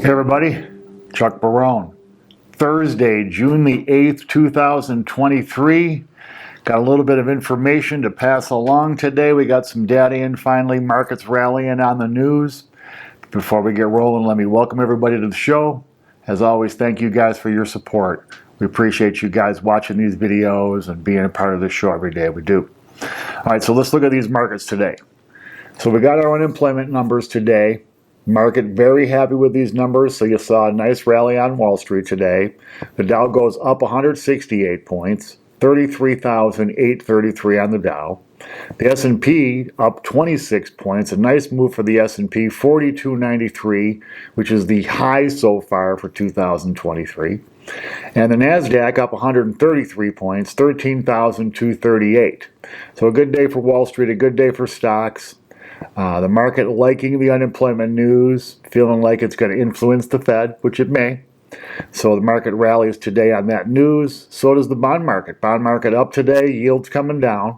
Hey everybody, Chuck Barone. Thursday, June the 8th, 2023. Got a little bit of information to pass along today. We got some data in finally, markets rallying on the news. Before we get rolling, let me welcome everybody to the show. As always, thank you guys for your support. We appreciate you guys watching these videos and being a part of the show every day. We do. All right, so let's look at these markets today. So we got our unemployment numbers today. Market very happy with these numbers, so you saw a nice rally on Wall Street today. The Dow goes up 168 points, 33,833 on the Dow. The S&P up 26 points, a nice move for the S&P, 4293, which is the high so far for 2023. And the NASDAQ up 133 points, 13,238. So a good day for Wall Street, a good day for stocks. The market liking the unemployment news, feeling like it's going to influence the Fed, which it may. So the market rallies today on that news. So does the bond market. Bond market up today, yields coming down.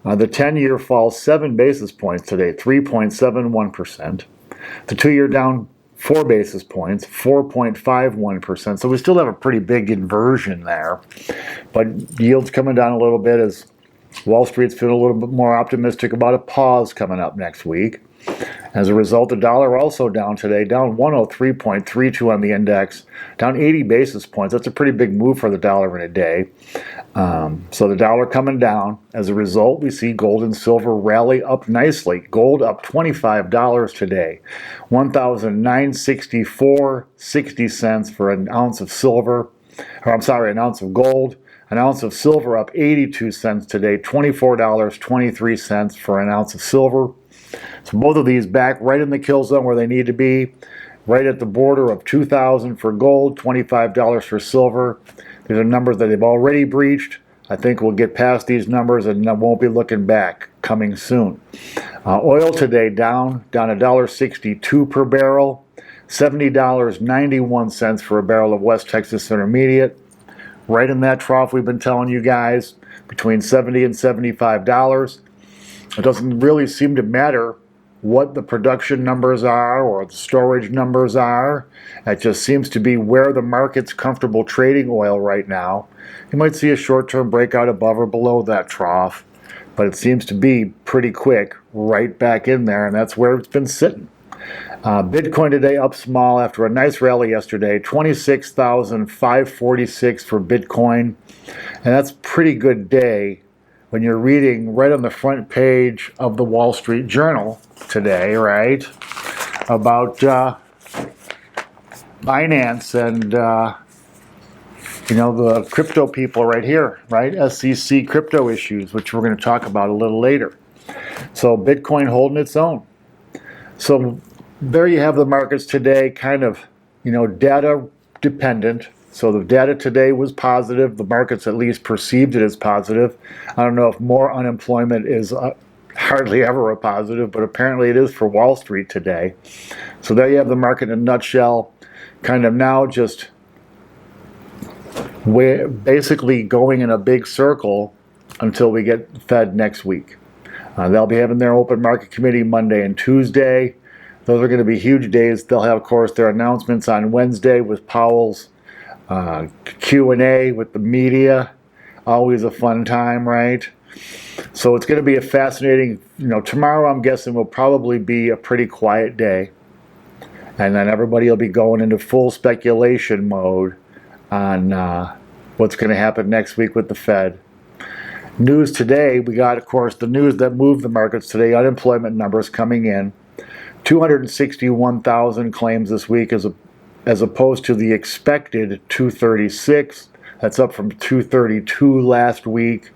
The 10-year falls 7 basis points today, 3.71%. The 2-year down 4 basis points, 4.51%. So we still have a pretty big inversion there. But yields coming down a little bit as Wall Street's feeling a little bit more optimistic about a pause coming up next week. As a result, the dollar also down today, down 103.32 on the index, down 80 basis points. That's a pretty big move for the dollar in a day. So the dollar coming down. As a result, we see gold and silver rally up nicely. Gold up $25 today, $1,964.60 for an ounce of silver. Or I'm sorry, an ounce of gold. An ounce of silver up 82 cents today, $24.23 for an ounce of silver. So both of these back right in the kill zone where they need to be, right at the border of $2,000 for gold, $25 for silver. These are numbers that they've already breached. I think we'll get past these numbers and won't be looking back coming soon. Oil today down $1.62 per barrel, $70.91 for a barrel of West Texas Intermediate. Right in that trough we've been telling you guys, between $70 and $75. It doesn't really seem to matter what the production numbers are or the storage numbers are. It just seems to be where the market's comfortable trading oil right now. You might see a short-term breakout above or below that trough, but it seems to be pretty quick right back in there, and that's where it's been sitting. Bitcoin today up small after a nice rally yesterday, 26,546 for Bitcoin. And that's a pretty good day when you're reading right on the front page of the Wall Street Journal today, right, about Binance and, the crypto people right here, right, SEC crypto issues, which we're going to talk about a little later. So Bitcoin holding its own. So there you have the markets today, kind of, data dependent. So the data today was positive. The markets at least perceived it as positive. I don't know if more unemployment is hardly ever a positive, but apparently it is for Wall Street today. So there you have the market in a nutshell, kind of now just basically going in a big circle until we get Fed next week. They'll be having their open market committee Monday and Tuesday. Those are going to be huge days. They'll have, of course, their announcements on Wednesday with Powell's Q&A with the media. Always a fun time, right? So it's going to be a fascinating, tomorrow I'm guessing will probably be a pretty quiet day. And then everybody will be going into full speculation mode on what's going to happen next week with the Fed. News today, we got, of course, the news that moved the markets today, unemployment numbers coming in. 261,000 claims this week as opposed to the expected 236. That's up from 232 last week.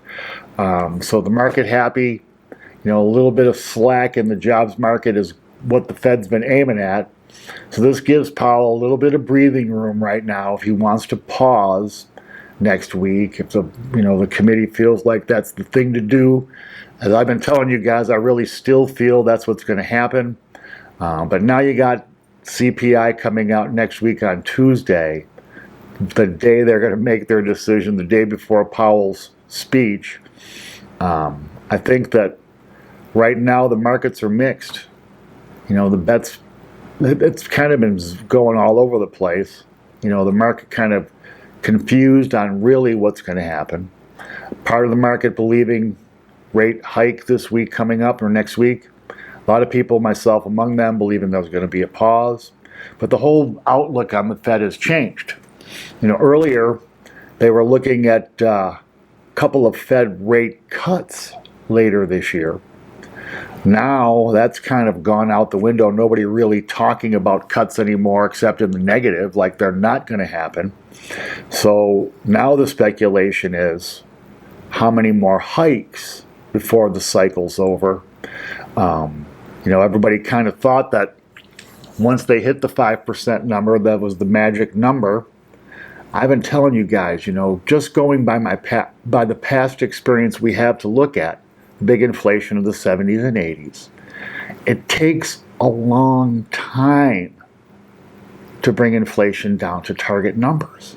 So the market happy. A little bit of slack in the jobs market is what the Fed's been aiming at. So this gives Powell a little bit of breathing room right now if he wants to pause next week. If the committee feels like that's the thing to do. As I've been telling you guys, I really still feel that's what's going to happen. But now you got CPI coming out next week on Tuesday, the day they're going to make their decision, the day before Powell's speech. I think that right now the markets are mixed. The bets it's kind of been going all over the place. The market kind of confused on really what's going to happen. Part of the market believing rate hike this week coming up or next week. A lot of people, myself among them, believing there's going to be a pause. But the whole outlook on the Fed has changed. Earlier they were looking at a couple of Fed rate cuts later this year. Now that's kind of gone out the window. Nobody really talking about cuts anymore except in the negative, like they're not going to happen. So now the speculation is how many more hikes before the cycle's over. Everybody kind of thought that once they hit the 5% number, that was the magic number. I've been telling you guys, just going by by the past experience we have to look at, big inflation of the 70s and 80s, it takes a long time to bring inflation down to target numbers.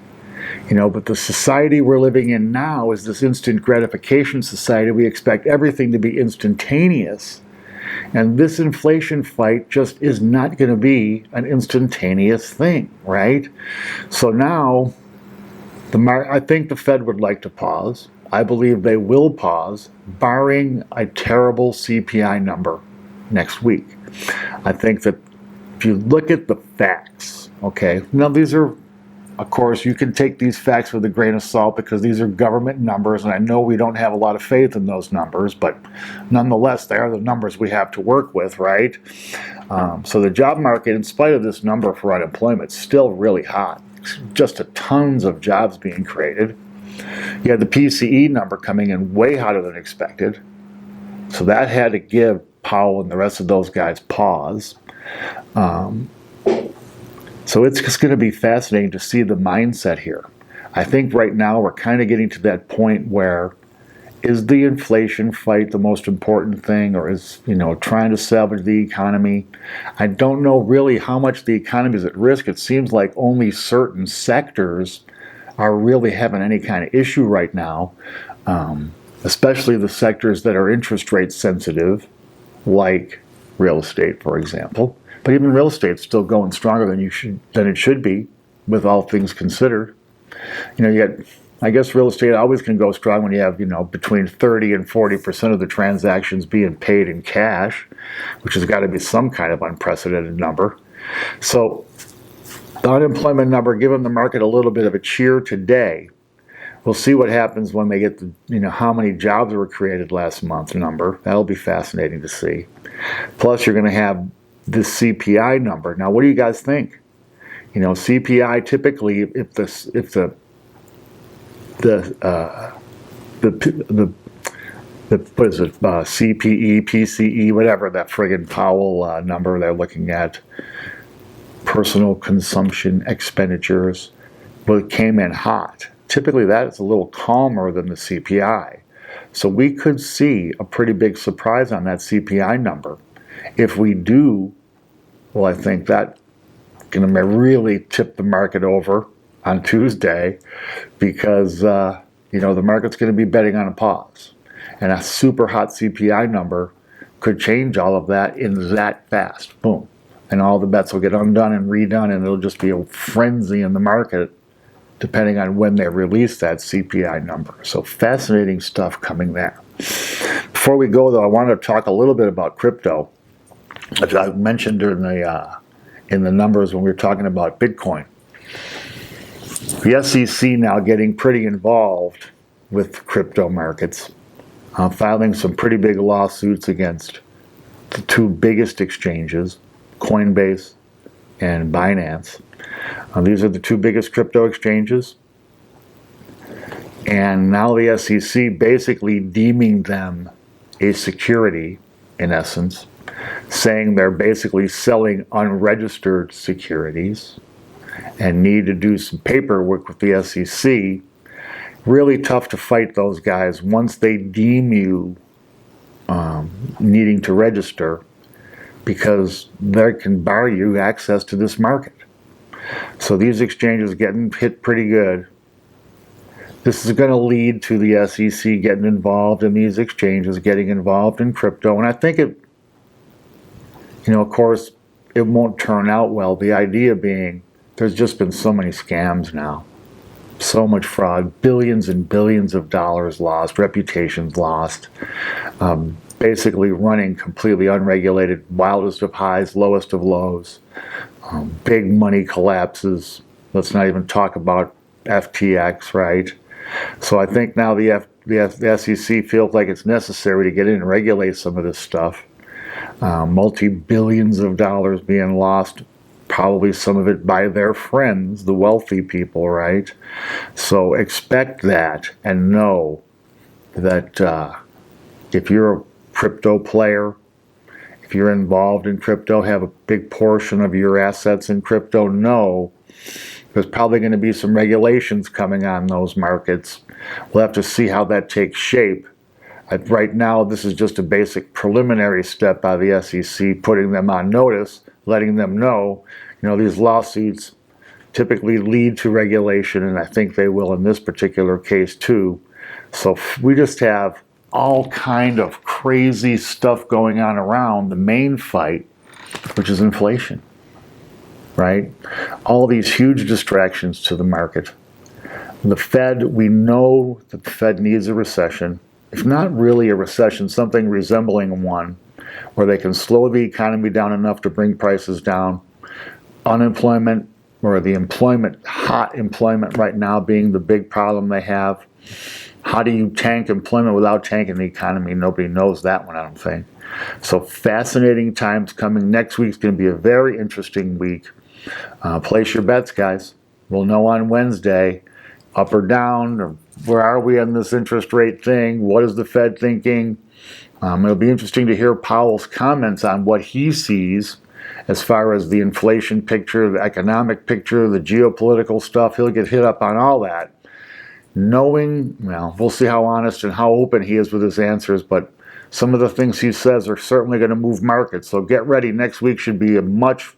But the society we're living in now is this instant gratification society. We expect everything to be instantaneous. And this inflation fight just is not going to be an instantaneous thing, right? So now, I think the Fed would like to pause. I believe they will pause, barring a terrible CPI number next week. I think that if you look at the facts, okay, now these are, of course, you can take these facts with a grain of salt because these are government numbers, and I know we don't have a lot of faith in those numbers, but nonetheless, they are the numbers we have to work with, right? So the job market, in spite of this number for unemployment, is still really hot. Just tons of jobs being created. You had the PCE number coming in way hotter than expected. So that had to give Powell and the rest of those guys pause. So it's just going to be fascinating to see the mindset here. I think right now we're kind of getting to that point where, is the inflation fight the most important thing, or is, trying to salvage the economy? I don't know really how much the economy is at risk. It seems like only certain sectors are really having any kind of issue right now, especially the sectors that are interest rate sensitive, like real estate, for example. But even real estate's still going stronger than it should be, with all things considered. I guess real estate always can go strong when you have, between 30 and 40% of the transactions being paid in cash, which has got to be some kind of unprecedented number. So the unemployment number giving the market a little bit of a cheer today. We'll see what happens when they get the, how many jobs were created last month number. That'll be fascinating to see. Plus, you're going to have this CPI number. Now, what do you guys think? CPI typically, if the what is it, CPE, PCE, whatever, that friggin' Powell number they're looking at, personal consumption expenditures, well, it came in hot. Typically that is a little calmer than the CPI. So we could see a pretty big surprise on that CPI number. If we do, well, I think that going to really tip the market over on Tuesday, because the market's going to be betting on a pause, and a super hot CPI number could change all of that in that fast. Boom, and all the bets will get undone and redone, and it'll just be a frenzy in the market depending on when they release that CPI number. So fascinating stuff coming there. Before we go, though, I want to talk a little bit about crypto, as I mentioned in the numbers when we were talking about Bitcoin. The SEC now getting pretty involved with crypto markets, filing some pretty big lawsuits against the two biggest exchanges, Coinbase and Binance. These are the two biggest crypto exchanges. And now the SEC basically deeming them a security, in essence, saying they're basically selling unregistered securities and need to do some paperwork with the SEC. Really tough to fight those guys once they deem you needing to register, because they can bar you access to this market. So these exchanges getting hit pretty good. This is going to lead to the SEC getting involved in these exchanges, getting involved in crypto. And I think it, of course, it won't turn out well. The idea being there's just been so many scams now. So much fraud, billions and billions of dollars lost, reputations lost, basically running completely unregulated, wildest of highs, lowest of lows, big money collapses. Let's not even talk about FTX, right? So I think now the SEC feels like it's necessary to get in and regulate some of this stuff. Multi-billions of dollars being lost, probably some of it by their friends, the wealthy people, right? So expect that and know that if you're a crypto player, if you're involved in crypto, have a big portion of your assets in crypto, know there's probably going to be some regulations coming on those markets. We'll have to see how that takes shape. Right now, this is just a basic preliminary step by the SEC, putting them on notice, letting them know, these lawsuits typically lead to regulation, and I think they will in this particular case too. So we just have all kind of crazy stuff going on around the main fight, which is inflation, right? All these huge distractions to the market. The Fed, we know that the Fed needs a recession. If not really a recession, something resembling one, where they can slow the economy down enough to bring prices down. Unemployment, or the hot employment right now being the big problem they have. How do you tank employment without tanking the economy? Nobody knows that one, I don't think. So fascinating times coming. Next week's going to be a very interesting week. Place your bets, guys. We'll know on Wednesday, up or down, or where are we on this interest rate thing? What is the Fed thinking? It'll be interesting to hear Powell's comments on what he sees as far as the inflation picture, the economic picture, the geopolitical stuff. He'll get hit up on all that. We'll see how honest and how open he is with his answers, but some of the things he says are certainly going to move markets. So get ready. Next week should be a much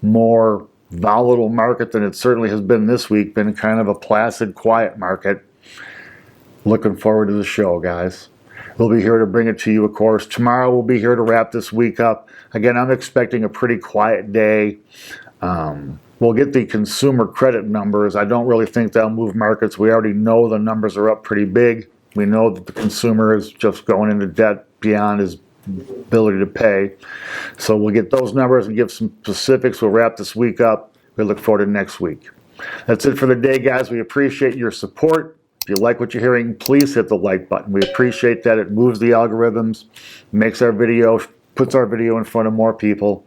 more volatile market than it certainly has been this week. Been kind of a placid, quiet market. Looking forward to the show, guys. We'll be here to bring it to you, of course. Tomorrow we'll be here to wrap this week up. Again, I'm expecting a pretty quiet day. We'll get the consumer credit numbers. I don't really think they'll move markets. We already know the numbers are up pretty big. We know that the consumer is just going into debt beyond his ability to pay. So we'll get those numbers and give some specifics. We'll wrap this week up. We look forward to next week. That's it for the day, guys. We appreciate your support. If you like what you're hearing, please hit the like button. We appreciate that. It moves the algorithms, puts our video in front of more people.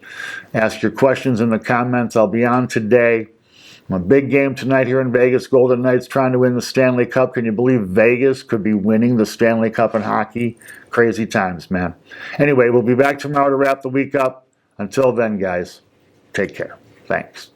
Ask your questions in the comments. I'll be on today. A big game tonight here in Vegas. Golden Knights trying to win the Stanley Cup. Can you believe Vegas could be winning the Stanley Cup in hockey? Crazy times, man. Anyway, we'll be back tomorrow to wrap the week up. Until then, guys, take care. Thanks.